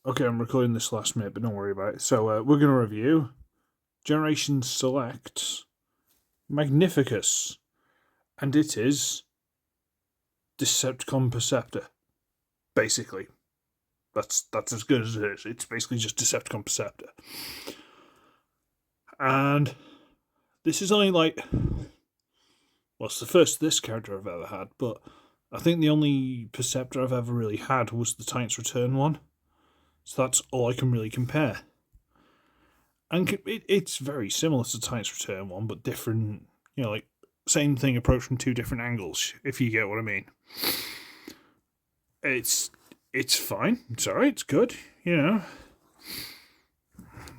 Okay, I'm recording this last minute, but don't worry about it. So we're going to review Generation Select's Magnificus, and it is Decepticon Perceptor. Basically, that's as good as it is. It's basically just Decepticon Perceptor, and this is only well, it's the first this character I've ever had, but I think the only Perceptor I've ever really had was the Titans Return one. So that's all I can really compare. And it's very similar to Titans Return one, but different, like same thing approached from two different angles, if you get what I mean. It's fine. It's alright, it's good,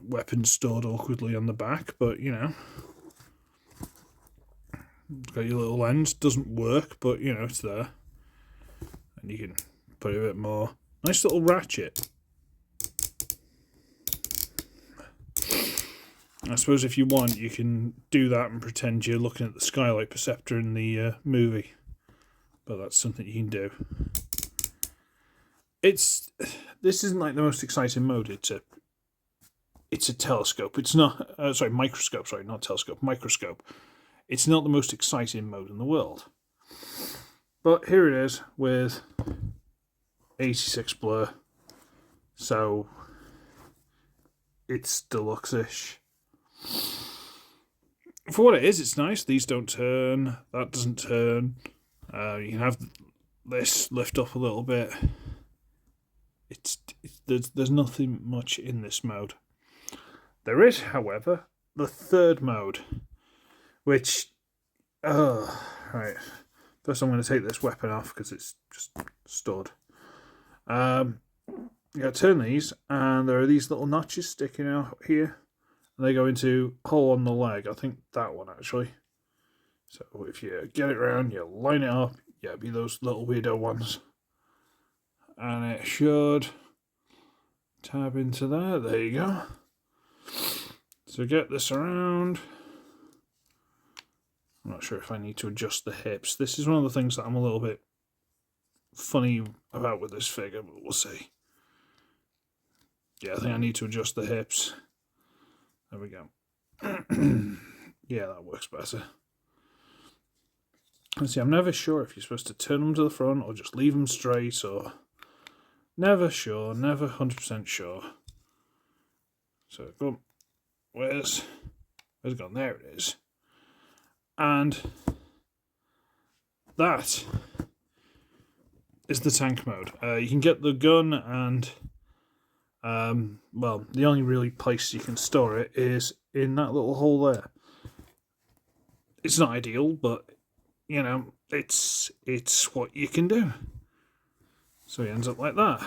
Weapons stored awkwardly on the back, but, it's got your little lens. Doesn't work, but, it's there. And you can put a bit more. Nice little ratchet. I suppose if you want, you can do that and pretend you're looking at the Skylight Perceptor in the movie. But that's something you can do. This isn't like the most exciting mode. It's a telescope. It's not microscope. Sorry, not telescope. Microscope. It's not the most exciting mode in the world. But here it is with 86 blur. So it's deluxe-ish. For what it is, it's nice. These don't turn. That doesn't turn. You can have this lift up a little bit. There's nothing much in this mode. There is, however, the third mode, which right. First, I'm going to take this weapon off because it's just stored. You got to turn these, and there are these little notches sticking out here. And they go into hole on the leg. I think that one, actually. So if you get it round, you line it up. Yeah, it'd be those little weirdo ones. And it should tab into there. There you go. So get this around. I'm not sure if I need to adjust the hips. This is one of the things that I'm a little bit funny about with this figure, but we'll see. Yeah, I think I need to adjust the hips. There we go. Yeah, that works better. Let's see, I'm never sure if you're supposed to turn them to the front or just leave them straight, or... Never sure, never 100% sure. So, go. Where's it gone? There it is. And that is the tank mode. You can get the gun and... well, the only really place you can store it is in that little hole there. It's not ideal, but, it's what you can do. So he ends up like that.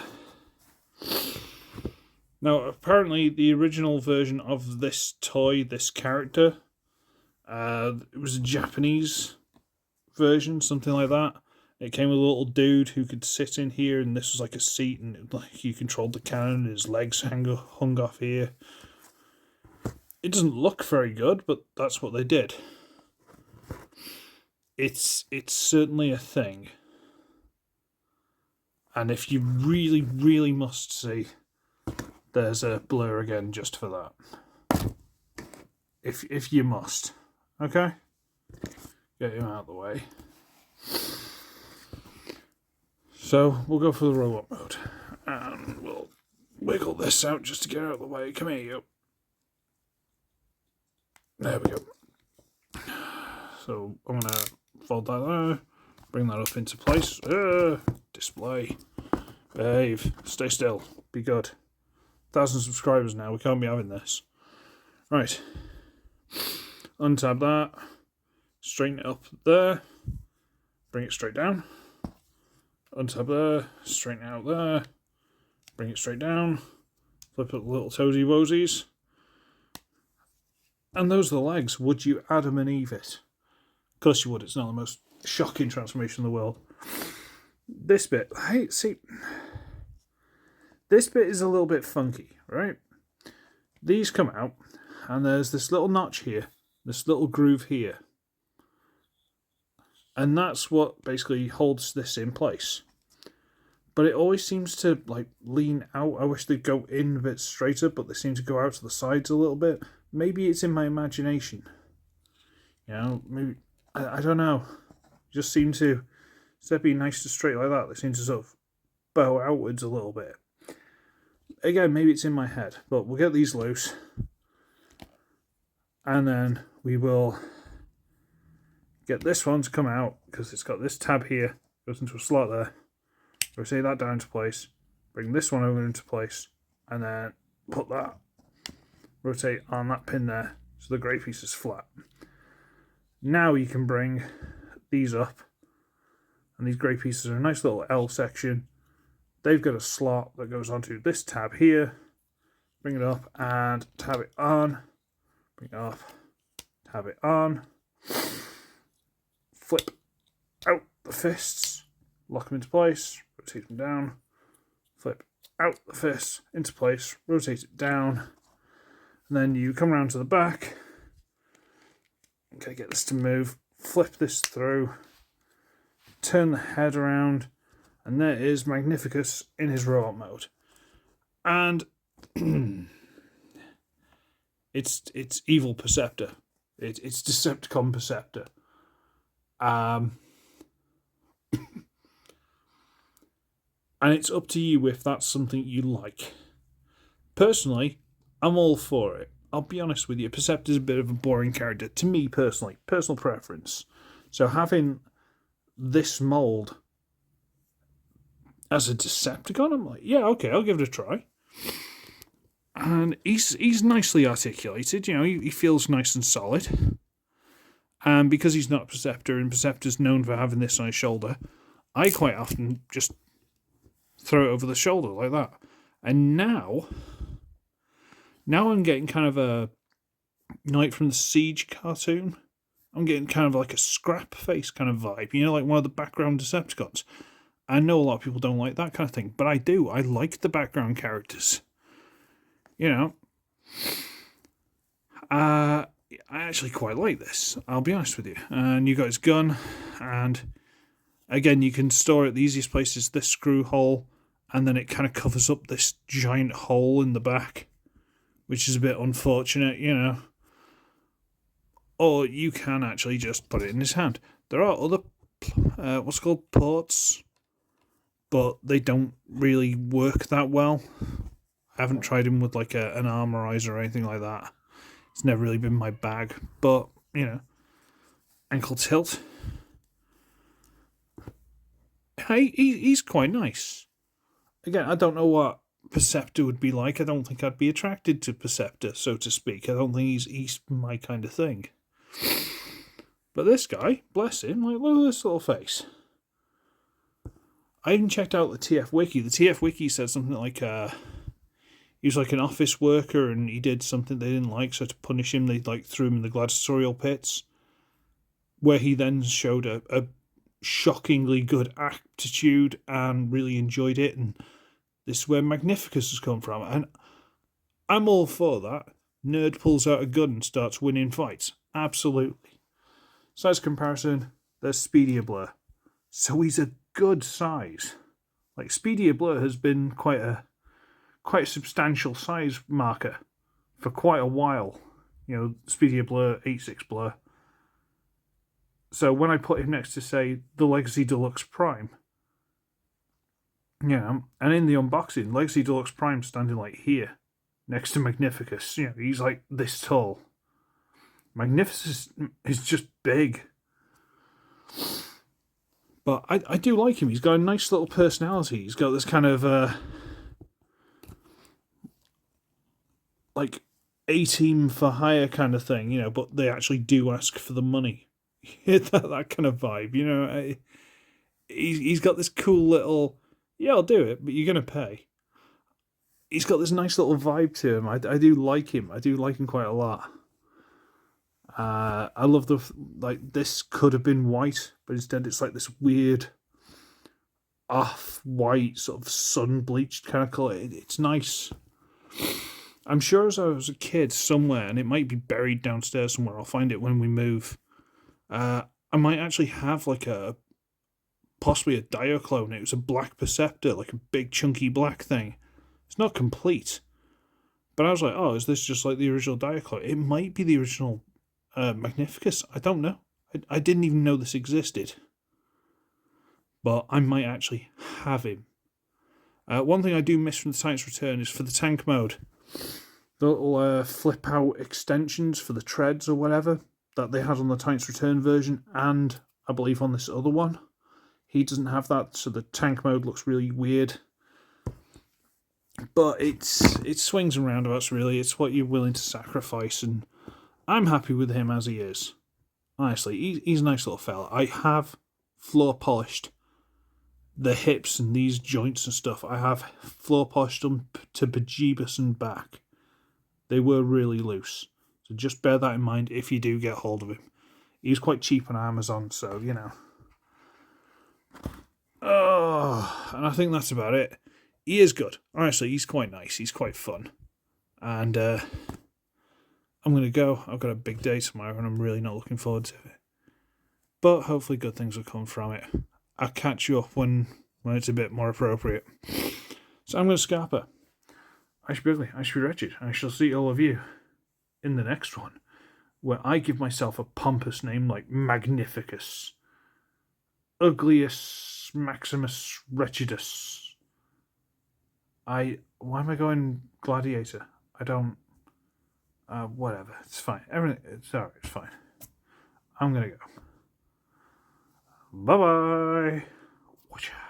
Now, apparently, the original version of this toy, this character, it was a Japanese version, something like that. It came with a little dude who could sit in here, and this was like a seat, and you controlled the cannon, and his legs hung off here. It doesn't look very good, but that's what they did. It's certainly a thing. And if you really, really must see, there's a blur again just for that. If you must. Okay? Get him out of the way. So, we'll go for the robot mode. And we'll wiggle this out just to get out of the way. Come here, you. There we go. So, I'm going to fold that there. Bring that up into place. Display. Behave. Stay still. Be good. 1,000 subscribers now. We can't be having this. Right. Untab that. Straighten it up there. Bring it straight down. Untab there. Straighten it out there. Bring it straight down. Flip up the little toesy woesies. And those are the legs. Would you Adam and Eve it? Of course you would. It's not the most shocking transformation in the world. This bit, hey, see, this bit is a little bit funky, right? These come out, and there's this little notch here, this little groove here. And that's what basically holds this in place. but it always seems to like lean out. I wish they'd go in a bit straighter, but they seem to go out to the sides a little bit. Maybe it's in my imagination. You know, maybe I don't know. Just seem to, instead of being nice and straight like that, they seem to sort of bow outwards a little bit. Again, maybe it's in my head, but we'll get these loose. And then we will get this one to come out, because it's got this tab here, goes into a slot there. Rotate that down into place, bring this one over into place, and then put that, rotate on that pin there, so the grey piece is flat. Now you can bring these up, and these grey pieces are a nice little L section. They've got a slot that goes onto this tab here. Bring it up and tab it on. Bring it up, tab it on. Flip out the fists, lock them into place, rotate them down. Flip out the fists into place, rotate it down. And then you come around to the back. Okay, get this to move. Flip this through. Turn the head around. And there is Magnificus in his robot mode. And it's evil Perceptor. It's Decepticon Perceptor. And it's up to you if that's something you like. Personally, I'm all for it. I'll be honest with you, Perceptor's a bit of a boring character. To me, personally. Personal preference. So having this mould as a Decepticon, I'm like, yeah, okay, I'll give it a try. And he's nicely articulated, you know, he feels nice and solid. And because he's not a Perceptor, and Perceptor's known for having this on his shoulder, I quite often just throw it over the shoulder like that. And now I'm getting kind of a Night from the Siege cartoon. I'm getting kind of like a Scrap Face kind of vibe, you know, like one of the background Decepticons. I know a lot of people don't like that kind of thing, but I do. I like the background characters. You know, I actually quite like this, I'll be honest with you. And you got his gun, and again, you can store it. The easiest place is this screw hole, and then it kind of covers up this giant hole in the back, which is a bit unfortunate, you know. Or you can actually just put it in his hand. There are other, what's called ports, but they don't really work that well. I haven't tried him with like an armorizer or anything like that. It's never really been my bag. But, you know, ankle tilt. Hey, he's quite nice. Again, I don't know what Perceptor would be like. I don't think I'd be attracted to Perceptor, so to speak. I don't think he's my kind of thing. But this guy, bless him, like, look at this little face. I even checked out the TF Wiki. The TF Wiki said something like, he was like an office worker and he did something they didn't like, so to punish him, they like threw him in the gladiatorial pits, where he then showed a shockingly good aptitude and really enjoyed it, and this is where Magnificus has come from. And I'm all for that. Nerd pulls out a gun and starts winning fights. Absolutely. Size comparison, there's Speedier Blur. So he's a good size. Like, Speedier Blur has been quite a substantial size marker for quite a while. You know, Speedier Blur, 8.6 Blur. So when I put him next to, say, the Legacy Deluxe Prime, you know, and in the unboxing, Legacy Deluxe Prime standing like here, next to Magnificus, you know, he's like this tall. Magnificus is just big. But I do like him. He's got a nice little personality. He's got this kind of like A-team for hire kind of thing, you know, but they actually do ask for the money. that kind of vibe, you know. He's got this cool little, yeah, I'll do it, but you're going to pay. He's got this nice little vibe to him. I do like him. I do like him quite a lot. I love this could have been white, but instead it's like this weird off-white sort of sun-bleached kind of colour. It's nice. I'm sure as I was a kid somewhere, and it might be buried downstairs somewhere, I'll find it when we move, I might actually have like a possibly a Diaclone. It was a black Perceptor, like a big chunky black thing. It's not complete. But I was like, oh, is this just like the original Diaclone? It might be the original Magnificus. I don't know. I didn't even know this existed. But I might actually have him. One thing I do miss from the Titans Return is for the tank mode. The little flip out extensions for the treads or whatever that they had on the Titans Return version, and I believe on this other one. He doesn't have that, so the tank mode looks really weird. But it swings and roundabouts, really. It's what you're willing to sacrifice, and I'm happy with him as he is. Honestly, he's a nice little fella. I have floor polished the hips and these joints and stuff. I have floor polished them to bejeebus and back. They were really loose. So just bear that in mind if you do get hold of him. He's quite cheap on Amazon, so, you know. Oh, and I think that's about it. He is good. Honestly, he's quite nice. He's quite fun. And I'm going to go. I've got a big day tomorrow, and I'm really not looking forward to it. But hopefully good things will come from it. I'll catch you up when it's a bit more appropriate. So I'm going to scarper. I should be ugly. I should be wretched. I shall see all of you in the next one, where I give myself a pompous name like Magnificus, Uglius Maximus Wretchedus. Why am I going Gladiator? I don't. Whatever. It's fine. Everything. It's alright. It's fine. I'm gonna go. Bye bye. Watch out.